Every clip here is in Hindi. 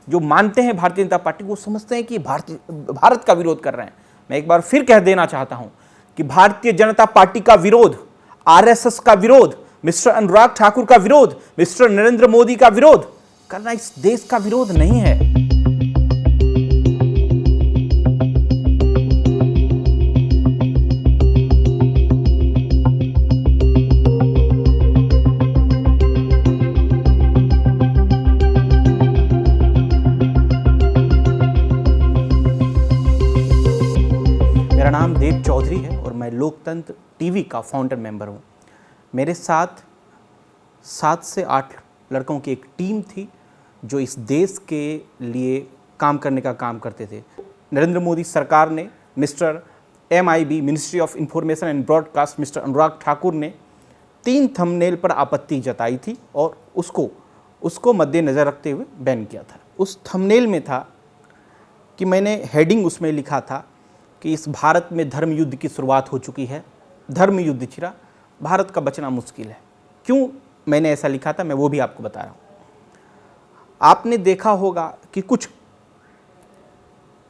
जो मानते हैं भारतीय जनता पार्टी, वो समझते हैं कि भारत का विरोध कर रहे हैं। मैं एक बार फिर कह देना चाहता हूं कि भारतीय जनता पार्टी का विरोध, आरएसएस का विरोध, मिस्टर अनुराग ठाकुर का विरोध, मिस्टर नरेंद्र मोदी का विरोध करना इस देश का विरोध नहीं है। मेरा नाम देव चौधरी है और मैं लोकतंत्र टीवी का फाउंडर मेंबर हूं। मेरे साथ 7 से 8 लड़कों की एक टीम थी जो इस देश के लिए काम करने का काम करते थे। नरेंद्र मोदी सरकार ने, mister MIB ministry of information and broadcast, mister Anurag Thakur ने 3 थंबनेल पर आपत्ति जताई थी और उसको मद्देनज़र रखते हुए बैन किया था। उस थंबनेल में था कि मैंने हेडिंग उसमें लिखा था कि इस भारत में धर्म युद्ध की शुरुआत हो चुकी है, धर्म युद्ध छिड़ा, भारत का बचना मुश्किल है। क्यों मैंने ऐसा लिखा था, मैं वो भी आपको बता रहा हूँ। आपने देखा होगा कि कुछ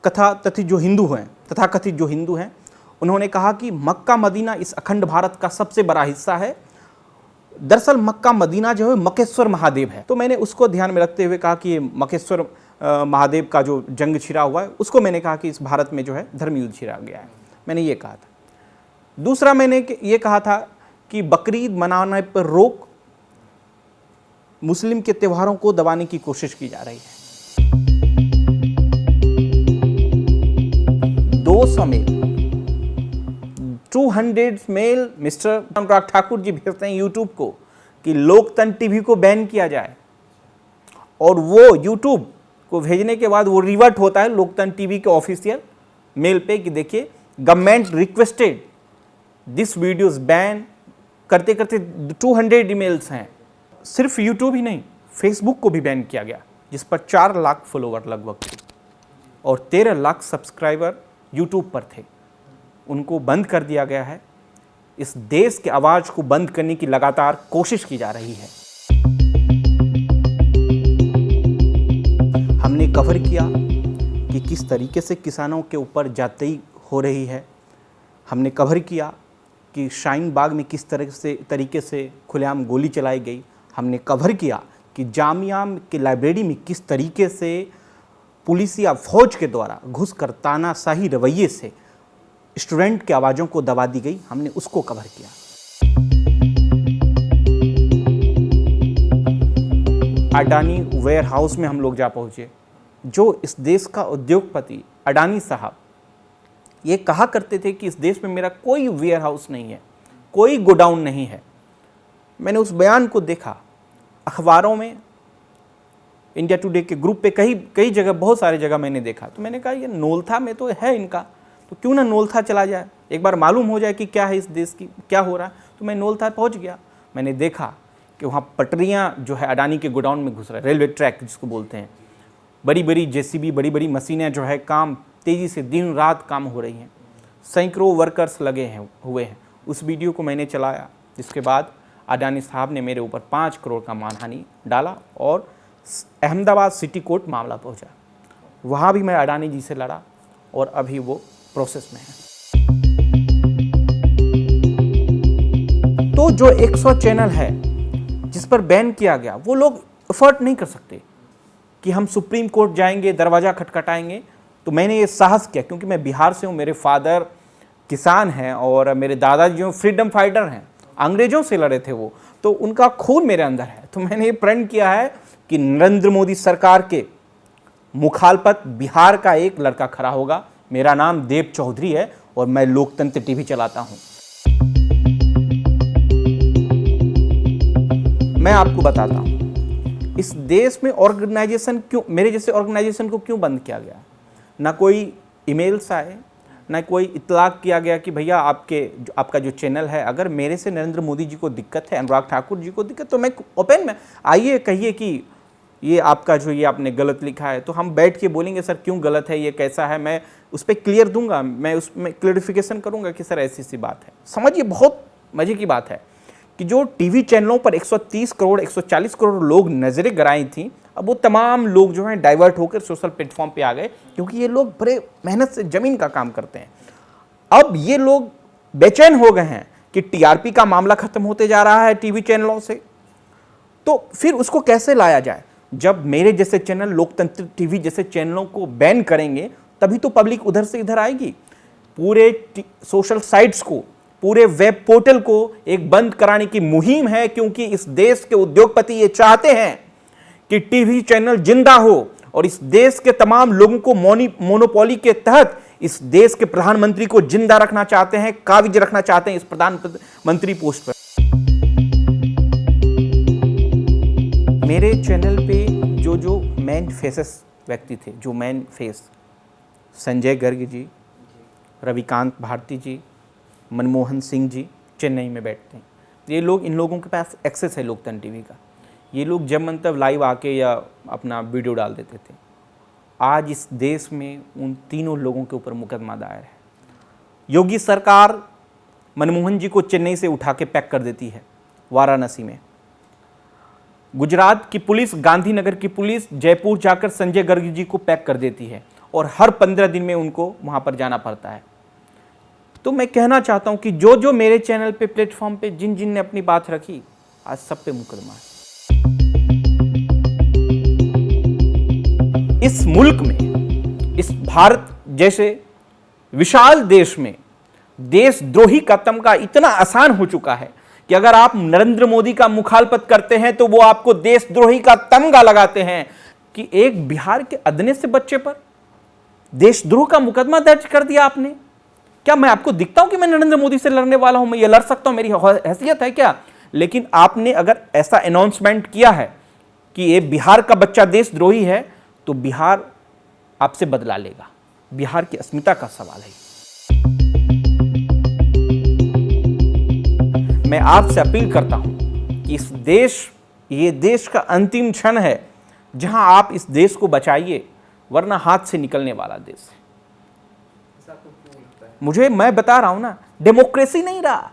तथाकथित जो हिंदू हैं, उन्होंने कहा कि मक्का मदीना इस अखंड भारत का सबसे बड़ा हिस्सा है। दरअसल मक्का मदीना जो है मकेश्वर महादेव है। तो मैंने उसको ध्यान में रखते हुए कहा कि ये मकेश्वर महादेव का जो जंग छिड़ा हुआ है, उसको मैंने कहा कि इस भारत में जो है धर्म युद्ध छिड़ा गया है, मैंने ये कहा था। दूसरा मैंने ये कहा था कि बकरीद मनाने पर रोक, मुस्लिम के त्योहारों को दबाने की कोशिश की जा रही है। 200 mail, 200 mail mister Anurag Thakur ji भेजते हैं यूट्यूब को कि लोकतंत्र टीवी को बैन किया जाए, और वो यूट्यूब को भेजने के बाद वो रिवर्ट होता है लोकतंत्र टीवी के ऑफिशियल मेल पे कि देखिए government requested this videos ban, करते करते 200 ईमेल्स हैं। सिर्फ यूट्यूब ही नहीं, फेसबुक को भी बैन किया गया, जिस पर 4 लाख फॉलोवर लगभग थे और 13 लाख सब्सक्राइबर यूट्यूब पर थे, उनको बंद कर दिया गया है। इस देश के आवाज़ को बंद करने की लगातार कोशिश की जा रही है। हमने कवर किया कि किस तरीके से किसानों के ऊपर जाति हो रही है। हमने कवर किया कि शाहीन बाग में किस तरीके से खुलेआम गोली चलाई गई। हमने कवर किया कि जामिया के लाइब्रेरी में किस तरीके से पुलिस या फौज के द्वारा घुसकर तानाशाही रवैये से स्टूडेंट की आवाज़ों को दबा दी गई। हमने उसको कवर किया। अडानी वेयर हाउस में हम लोग जा पहुँचे। जो इस देश का उद्योगपति अडानी साहब ये कहा करते थे कि इस देश में मेरा कोई वेयर हाउस नहीं है, कोई गोडाउन नहीं है। मैंने उस बयान को देखा अखबारों में, इंडिया टुडे के ग्रुप पे कई जगह, बहुत सारी जगह मैंने देखा। तो मैंने कहा ये नोलथा में तो है इनका, तो क्यों ना नोलथा चला जाए, एक बार मालूम हो जाए कि क्या है इस देश की, क्या हो रहा है। तो मैं नोलथा पहुंच गया। मैंने देखा कि वहाँ पटरियाँ जो है अडानी के गोडाउन में घुस रहा है, रेलवे ट्रैक जिसको बोलते हैं, बड़ी बड़ी JCB, बड़ी बड़ी मशीनें जो है काम तेज़ी से दिन रात काम हो रही हैं, सैकड़ों वर्कर्स लगे हुए हैं। उस वीडियो को मैंने चलाया, जिसके बाद अडानी साहब ने मेरे ऊपर 5 करोड़ का मानहानि डाला और अहमदाबाद सिटी कोर्ट मामला पहुंचा। वहाँ भी मैं अडानी जी से लड़ा और अभी वो प्रोसेस में है। तो जो 100 चैनल है जिस पर बैन किया गया, वो लोग एफर्ट नहीं कर सकते कि हम सुप्रीम कोर्ट जाएंगे, दरवाज़ा खटखटाएंगे। तो मैंने ये साहस किया क्योंकि मैं बिहार से हूँ, मेरे फादर किसान हैं और मेरे दादाजी जो फ्रीडम फाइटर हैं, अंग्रेज़ों से लड़े थे वो, तो उनका खून मेरे अंदर है। तो मैंने ये प्रण किया है कि नरेंद्र मोदी सरकार के मुखालफत बिहार का एक लड़का खड़ा होगा। मेरा नाम देव चौधरी है और मैं लोकतंत्र टीवी चलाता हूँ। मैं आपको बताता हूँ इस देश में ऑर्गेनाइजेशन क्यों, मेरे जैसे ऑर्गेनाइजेशन को क्यों बंद किया गया। ना कोई ईमेल्स आए, ना कोई इतलाक किया गया कि भैया आपका जो चैनल है, अगर मेरे से नरेंद्र मोदी जी को दिक्कत है, अनुराग ठाकुर जी को दिक्कत, तो मैं ओपन में आइए कहिए कि ये आपका जो ये आपने गलत लिखा है, तो हम बैठ के बोलेंगे सर क्यों गलत है, ये कैसा है, मैं उस पर क्लियर दूंगा, मैं उसमें क्लियरिफिकेशन करूंगा कि सर ऐसी सी बात है। समझिए बहुत मज़े की बात है कि कि जो टीवी चैनलों पर 130 करोड़ 140 करोड़ लोग नजरें गड़ाई थी, अब वो तमाम लोग जो हैं डाइवर्ट होकर सोशल प्लेटफॉर्म पे आ गए, क्योंकि ये लोग बड़े मेहनत से जमीन का काम करते हैं। अब ये लोग बेचैन हो गए हैं कि टीआरपी का मामला खत्म होते जा रहा है टीवी चैनलों से, तो फिर उसको कैसे लाया जाए। जब मेरे जैसे चैनल, लोकतंत्र टीवी जैसे चैनलों को बैन करेंगे तभी तो पब्लिक उधर से इधर आएगी। पूरे सोशल साइट्स को, पूरे वेब पोर्टल को एक बंद कराने की मुहिम है, क्योंकि इस देश के उद्योगपति ये चाहते हैं कि टीवी चैनल जिंदा हो, और इस देश के तमाम लोगों को मोनोपोली के तहत इस देश के प्रधानमंत्री को जिंदा रखना चाहते हैं, काबिज रखना चाहते हैं इस प्रधानमंत्री पोस्ट पर। मेरे चैनल पे जो मेन फेसेस व्यक्ति थे, जो मेन फेस, संजय गर्ग जी, रविकांत भारती जी, मनमोहन सिंह जी चेन्नई में बैठते हैं। ये लोग, इन लोगों के पास एक्सेस है लोकतंत्र टीवी का। ये लोग जब मन तब लाइव आके या अपना वीडियो डाल देते थे। आज इस देश में उन तीनों लोगों के ऊपर मुकदमा दायर है। योगी सरकार मनमोहन जी को चेन्नई से उठा के पैक कर देती है वाराणसी में। गुजरात की पुलिस, गांधीनगर की पुलिस जयपुर जाकर संजय गर्ग जी को पैक कर देती है, और हर 15 दिन में उनको वहां पर जाना पड़ता है। तो मैं कहना चाहता हूं कि जो मेरे चैनल पे, प्लेटफॉर्म पे जिन ने अपनी बात रखी, आज सब पे मुकदमा है। इस मुल्क में, इस भारत जैसे विशाल देश में देशद्रोही का तमगा इतना आसान हो चुका है कि अगर आप नरेंद्र मोदी का मुखालफत करते हैं तो वो आपको देशद्रोही का तमगा लगाते हैं। कि एक बिहार के अदने से बच्चे पर देशद्रोह का मुकदमा दर्ज कर दिया आपने। क्या मैं आपको दिखता हूं कि मैं नरेंद्र मोदी से लड़ने वाला हूं, मैं ये लड़ सकता हूं, मेरी हैसियत है क्या? लेकिन आपने अगर ऐसा अनाउंसमेंट किया है कि ये बिहार का बच्चा देशद्रोही है, तो बिहार आपसे बदला लेगा। बिहार की अस्मिता का सवाल है। मैं आपसे अपील करता हूं कि इस देश, ये देश का अंतिम क्षण है जहां आप इस देश को बचाइए, वरना हाथ से निकलने वाला देश है। मैं बता रहा हूं ना, डेमोक्रेसी नहीं रहा।